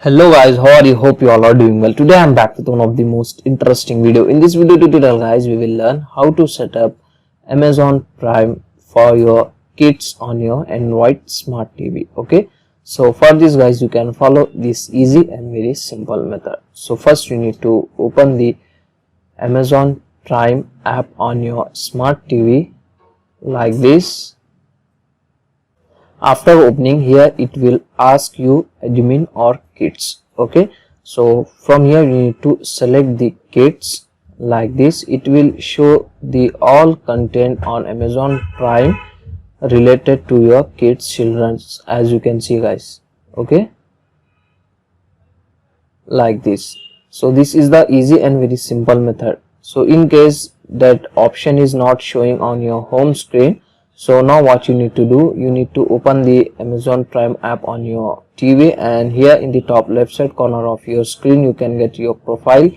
Hello guys, how are you? Hope you all are doing well. Today I am back with one of the most interesting video. In this video tutorial guys, we will learn how to set up Amazon Prime for your kids on your Android smart TV. Okay, so for this guys, you can follow this easy and very simple method. So first you need to open the Amazon Prime app on your smart TV like this. After opening here, it will ask you admin or kids. Okay, so from here you need to select the kids like this. It will show the all content on Amazon Prime related to your kids children's, as you can see guys. Okay, like this. So this is the easy and very simple method. So in case that option is not showing on your home screen, so now what you need to do, you need to open the Amazon Prime app on your TV, and here in the top left side corner of your screen you can get your profile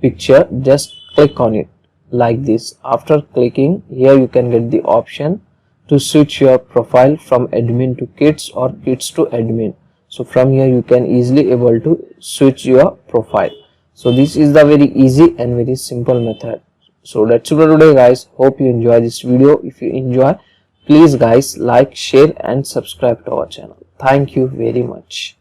picture. Just click on it like this. After clicking here, you can get the option to switch your profile from admin to kids or kids to admin. So from here you can easily able to switch your profile. So this is the very easy and very simple method. So that's it for today guys. Hope you enjoy this video. If you enjoy, please guys like, share and subscribe to our channel. Thank you very much.